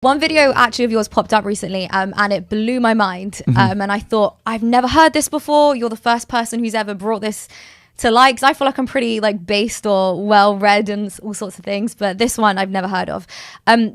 One video actually of yours popped up recently and it blew my mind. And I thought, I've never heard this before. You're the first person who's ever brought this to light, because I feel like I'm pretty like based or well read and all sorts of things, but this one I've never heard of.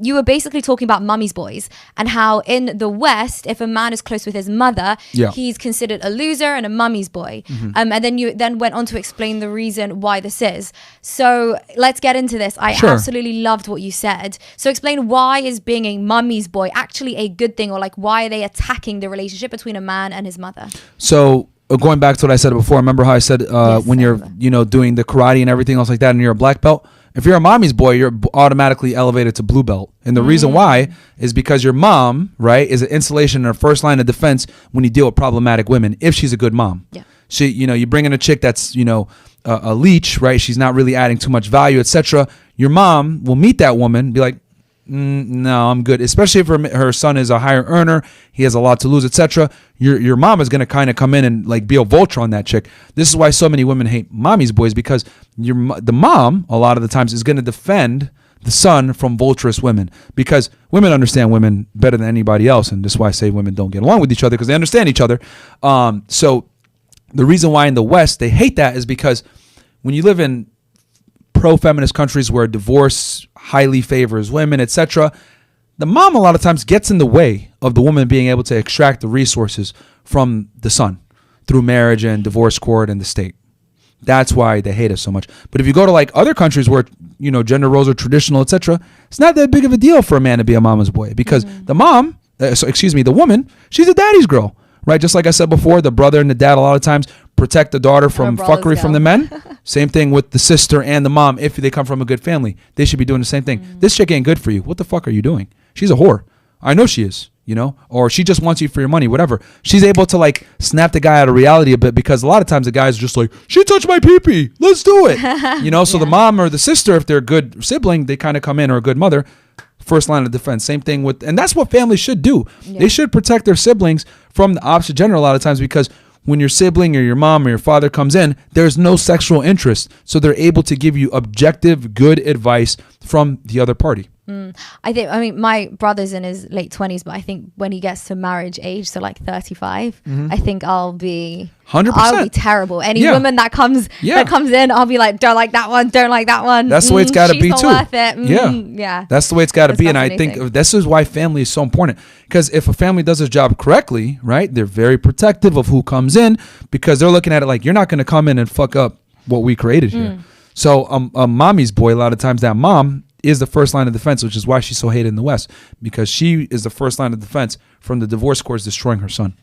You were basically talking about mummy's boys and how in the West, if a man is close with his mother, he's considered a loser and a mummy's boy. And then you then went on to explain the reason why this is. So let's get into this. I absolutely loved what you said. So explain, why is being a mummy's boy actually a good thing, or like why are they attacking the relationship between a man and his mother? So going back to what I said before, remember how I said when you're doing the karate and everything else like that and you're a black belt, if you're a mommy's boy, you're automatically elevated to blue belt. And the reason why is because your mom, right, is an installation in her first line of defense when you deal with problematic women, if she's a good mom. She, you bring in a chick that's, a leech, right? She's not really adding too much value, etc. Your mom will meet that woman, be like, no, I'm good. Especially if her son is a higher earner, he has a lot to lose, etc. Your mom is going to kind of come in and like be a vulture on that chick. This is why so many women hate mommy's boys, because the mom a lot of the times is going to defend the son from vulturous women, because women understand women better than anybody else, and this is why I say women don't get along with each other, because they understand each other. So the reason why in the West they hate that is because when you live in pro-feminist countries where divorce highly favors women, etc., the mom a lot of times gets in the way of the woman being able to extract the resources from the son through marriage and divorce court and the state. That's why they hate us so much. But if you go to like other countries where gender roles are traditional, etc., it's not that big of a deal for a man to be a mama's boy, because the woman, she's a daddy's girl, right? Just like I said before, the brother and the dad a lot of times protect the daughter from fuckery from the men. Same thing with the sister and the mom. If they come from a good family, they should be doing the same thing. This chick ain't good for you. What the fuck are you doing? She's a whore. I know she is, or she just wants you for your money, whatever. She's able to like snap the guy out of reality a bit, because a lot of times the guys are just like, she touched my pee-pee, let's do it. So the mom or the sister, if they're a good sibling, they kind of come in, or a good mother, first line of defense. Same thing with, and that's what families should do. They should protect their siblings from the opposite gender a lot of times, because when your sibling or your mom or your father comes in, there's no sexual interest. So they're able to give you objective, good advice from the other party. I mean, my brother's in his late 20s, but I think when he gets to marriage age, so like 35, I think I'll be 100%. I'll be terrible. Any woman that comes in, I'll be like, don't like that one, don't like that one. That's the way it's got to be not too. Worth it. Yeah. That's the way it's got to be. And I think this is why family is so important, because if a family does its job correctly, right, they're very protective of who comes in, because they're looking at it like, you're not going to come in and fuck up what we created here. So a mommy's boy, a lot of times that mom is the first line of defense, which is why she's so hated in the West, because she is the first line of defense from the divorce courts destroying her son,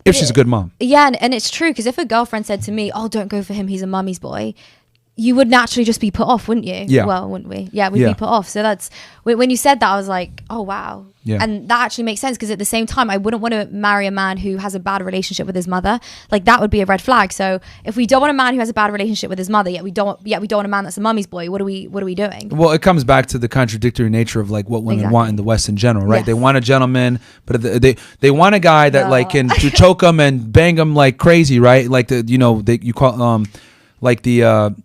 if she's a good mom. Yeah, and it's true, because if a girlfriend said to me, oh, don't go for him, he's a mummy's boy, you would naturally just be put off, wouldn't you? Yeah. Well, wouldn't we? Yeah, we'd be put off. So that's, when you said that, I was like, oh, wow. Yeah. And that actually makes sense, because at the same time, I wouldn't want to marry a man who has a bad relationship with his mother. Like, that would be a red flag. So if we don't want a man who has a bad relationship with his mother, yet we don't want a man that's a mummy's boy, what are we doing? Well, it comes back to the contradictory nature of like what women want in the West in general, right? Yes. They want a gentleman, but they want a guy that like can choke them and bang them like crazy, right? Like you call like the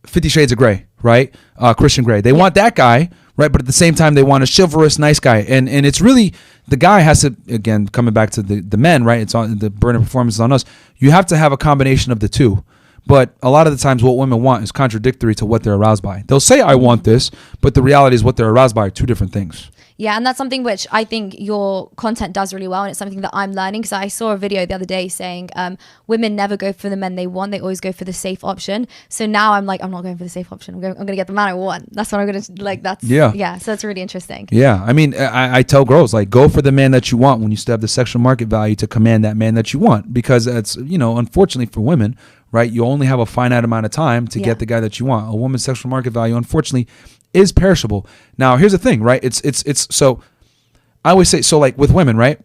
50 Shades of Grey, right? Christian Grey. They want that guy, right? But at the same time, they want a chivalrous, nice guy. And it's really, the guy has to, again, coming back to the men, right? It's on the burden of performance is on us. You have to have a combination of the two. But a lot of the times what women want is contradictory to what they're aroused by. They'll say, I want this, but the reality is what they're aroused by are two different things. Yeah, and that's something which I think your content does really well, and it's something that I'm learning, because I saw a video the other day saying women never go for the men they want, they always go for the safe option. So now I'm like, I'm not going for the safe option, I'm going to get the man I want. That's what I'm going to, like, that's, yeah, so that's really interesting. Yeah, I mean, I tell girls, like, go for the man that you want when you still have the sexual market value to command that man that you want, because it's, unfortunately for women, right, you only have a finite amount of time to get the guy that you want. A woman's sexual market value, unfortunately, is perishable. Now, here's the thing, right? It's so I always say, so like with women, right?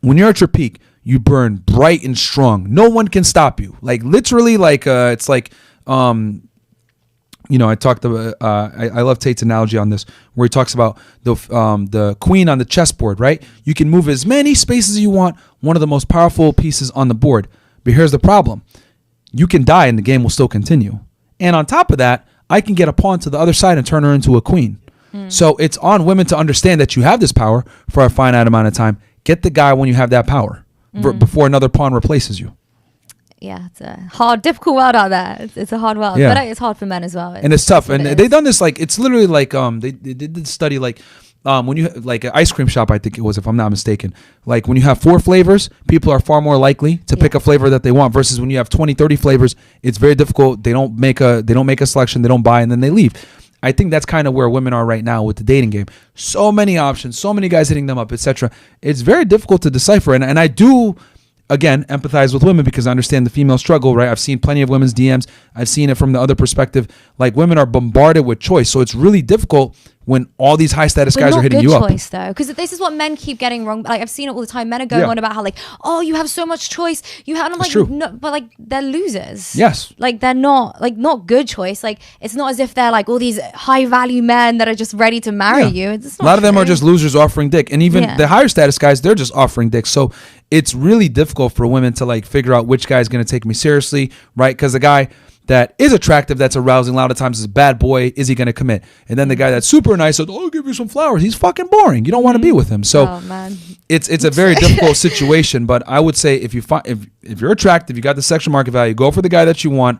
When you're at your peak, you burn bright and strong. No one can stop you. Like literally, like it's like I talked about I love Tate's analogy on this, where he talks about the queen on the chessboard, right? You can move as many spaces as you want, one of the most powerful pieces on the board. But here's the problem. You can die and the game will still continue. And on top of that, I can get a pawn to the other side and turn her into a queen. So it's on women to understand that you have this power for a finite amount of time. Get the guy when you have that power before another pawn replaces you. Yeah, it's a hard, difficult world out there. It's a hard world, but it's hard for men as well. And it's tough. And they've done this like, it's literally like they did this study like when you like an ice cream shop, I think it was, if I'm not mistaken, like when you have 4 flavors, people are far more likely to pick a flavor that they want versus when you have 20, 30 flavors, it's very difficult. They don't make a selection, they don't buy, and then they leave. I think that's kind of where women are right now with the dating game. So many options, so many guys hitting them up, etc. It's very difficult to decipher. And I do, again, empathize with women because I understand the female struggle, right? I've seen plenty of women's DMs. I've seen it from the other perspective. Like, women are bombarded with choice. So it's really difficult when all these high status guys are hitting you up. Not good choice though, because this is what men keep getting wrong. Like, I've seen it all the time. Men are going on about how like, oh, you have so much choice. You have, and I'm like, true. no, but like they're losers. Yes. Like they're not good choice. Like it's not as if they're like all these high value men that are just ready to marry you. It's not a lot of them are just losers offering dick, and even the higher status guys, they're just offering dick. So it's really difficult for women to like figure out which guy's going to take me seriously, right? Because the guy that is attractive, that's arousing, a lot of times is a bad boy. Is he going to commit? And then the guy that's super nice says, "Oh, I'll give you some flowers." He's fucking boring. You don't want to be with him. So it's a very difficult situation. But I would say if you're attractive, you got the sexual market value, go for the guy that you want.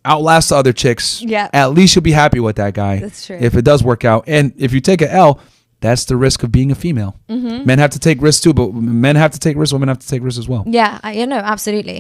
Outlast the other chicks. Yeah. At least you'll be happy with that guy. That's true. If it does work out, and if you take an L, that's the risk of being a female. Men have to take risks too, but men have to take risks. Women have to take risks as well. Yeah, absolutely.